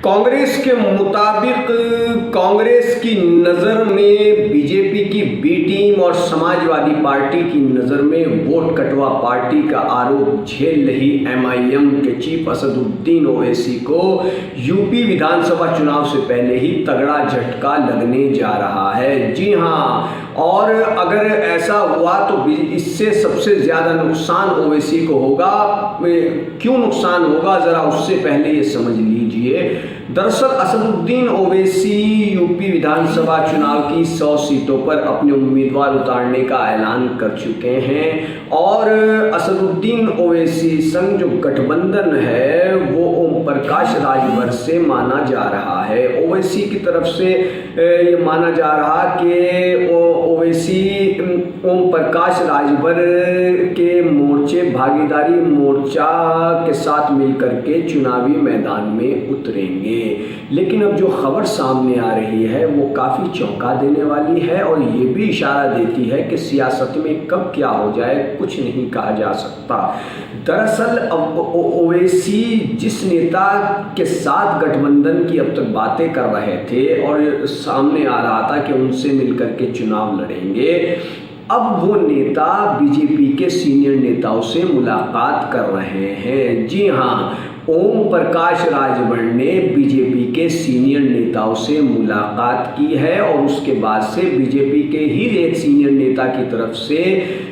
कांग्रेस के मुताबिक कांग्रेस की नज़र में बीजेपी की बी टीम और समाजवादी पार्टी की नज़र में वोट कटवा पार्टी का आरोप झेल रही एमआईएम के चीफ असदुद्दीन ओवैसी को यूपी विधानसभा चुनाव से पहले ही तगड़ा झटका लगने जा रहा है। जी हाँ, और अगर ऐसा हुआ तो इससे सबसे ज़्यादा नुकसान ओवैसी को होगा। क्यों नुकसान होगा, ज़रा उससे पहले ये समझ लीजिए। दरअसल असदुद्दीन ओवैसी यूपी विधानसभा चुनाव की 100 सीटों पर अपने उम्मीदवार उतारने का ऐलान कर चुके हैं और असदुद्दीन ओवैसी संग जो गठबंधन है वो ओम प्रकाश राजभर से माना जा रहा है। ओवैसी की तरफ से ये माना जा रहा कि ओवैसी ओम प्रकाश राजभर के मोर्चे भागीदारी मोर्चा के साथ मिलकर के चुनावी मैदान में उतरेंगे। लेकिन अब जो खबर सामने आ रही है वो काफ़ी चौंका देने वाली है और ये भी इशारा देती है कि सियासत में कब क्या हो जाए कुछ नहीं कहा जा सकता। दरअसल अब ओवैसी जिस नेता के साथ गठबंधन की अब तक बातें कर रहे थे और सामने आ रहा था कि उनसे मिलकर के चुनाव लड़ेंगे, अब वो नेता बीजेपी के सीनियर नेताओं से मुलाकात कर रहे हैं। जी हाँ, ओम प्रकाश राजभर ने बीजेपी के सीनियर नेताओं से मुलाकात की है और उसके बाद से बीजेपी के ही एक सीनियर नेता की तरफ से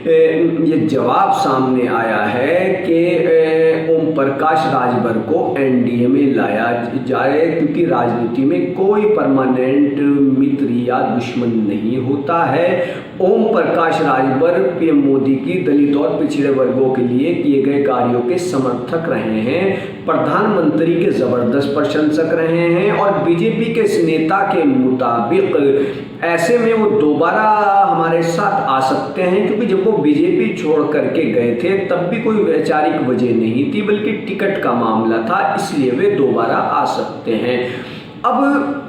ये जवाब सामने आया है कि ओम प्रकाश राजभर को एनडीए में लाया जाए, क्योंकि राजनीति में कोई परमानेंट मित्र या दुश्मन नहीं होता है। ओम प्रकाश राजभर पीएम मोदी की दलित और पिछड़े वर्गों के लिए किए गए कार्यों के समर्थक रहे हैं, प्रधानमंत्री के जबरदस्त प्रशंसक रहे हैं और बीजेपी के इस नेता के मुताबिक ऐसे में वो दोबारा हमारे साथ आ सकते हैं, क्योंकि जब वो बीजेपी छोड़ करके गए थे तब भी कोई वैचारिक वजह नहीं थी बल्कि टिकट का मामला था, इसलिए वे दोबारा आ सकते हैं। अब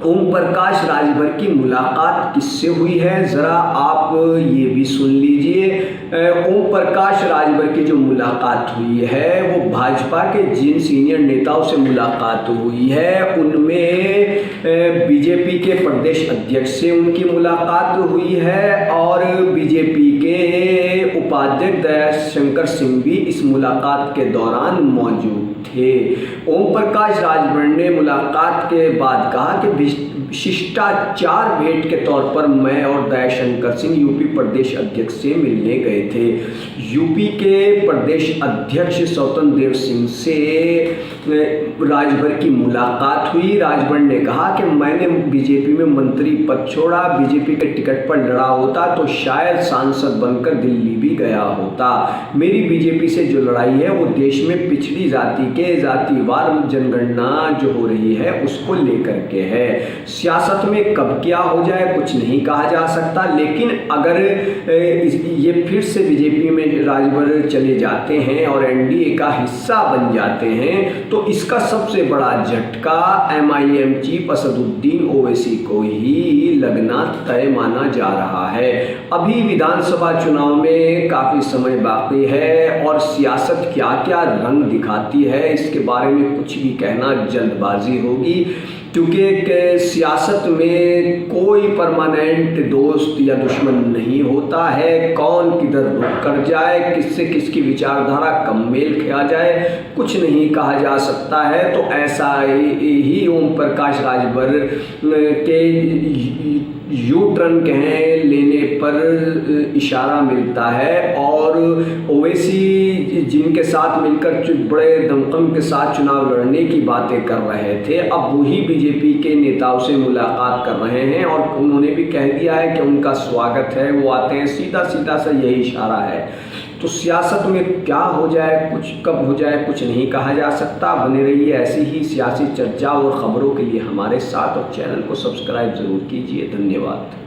ओम प्रकाश राजभर की मुलाकात किससे हुई है, ज़रा आप ये भी सुन लीजिए। ओम प्रकाश राजभर की जो मुलाकात हुई है वो भाजपा के जिन सीनियर नेताओं से मुलाकात हुई है उनमें बीजेपी के प्रदेश अध्यक्ष से उनकी मुलाकात हुई है और बीजेपी के उपाध्यक्ष दयाशंकर सिंह भी इस मुलाकात के दौरान मौजूद थे। ओम प्रकाश राजभर ने मुलाकात के बाद कहा कि शिष्टाचार भेंट के तौर पर मैं और दयाशंकर सिंह यूपी प्रदेश अध्यक्ष से मिलने गए थे। यूपी के प्रदेश अध्यक्ष स्वतंत्र देव सिंह से राजभर की मुलाकात हुई। राजभर ने कहा कि मैंने बीजेपी में मंत्री पद छोड़ा, बीजेपी के टिकट पर लड़ा होता तो शायद सांसद बनकर दिल्ली भी गया होता। मेरी बीजेपी से जो लड़ाई है वो देश में पिछड़ी जाति के जातिवार जनगणना जो हो रही है उसको लेकर के है। सियासत में कब क्या हो जाए कुछ नहीं कहा जा सकता, लेकिन अगर ये फिर से बीजेपी में राजभर चले जाते हैं और एनडीए का हिस्सा बन जाते हैं तो इसका सबसे बड़ा झटका एमआईएम चीफ असदुद्दीन ओवैसी को ही लगना तय माना जा रहा है। अभी विधानसभा चुनाव में काफ़ी समय बाकी है और सियासत क्या क्या रंग दिखाती है इसके बारे में कुछ भी कहना जल्दबाजी होगी, क्योंकि सियासत में कोई परमानेंट दोस्त या दुश्मन नहीं होता है। कौन किधर रुक कर जाए, किससे किसकी विचारधारा कम मेल खा जाए कुछ नहीं कहा जा सकता है। तो ऐसा ही ओम प्रकाश राजभर के यू टर्न कहें लेने पर इशारा मिलता है और ओवैसी जिनके साथ मिलकर बड़े दमखम के साथ चुनाव लड़ने की बातें कर रहे थे अब वही बीजेपी के नेताओं से मुलाकात कर रहे हैं और उन्होंने भी कह दिया है कि उनका स्वागत है, वो आते हैं। सीधा सीधा सा यही इशारा है। तो सियासत में क्या हो जाए कुछ कब हो जाए कुछ नहीं कहा जा सकता। बने रहिए ऐसी ही सियासी चर्चा और ख़बरों के लिए हमारे साथ और चैनल को सब्सक्राइब ज़रूर कीजिए। धन्यवाद।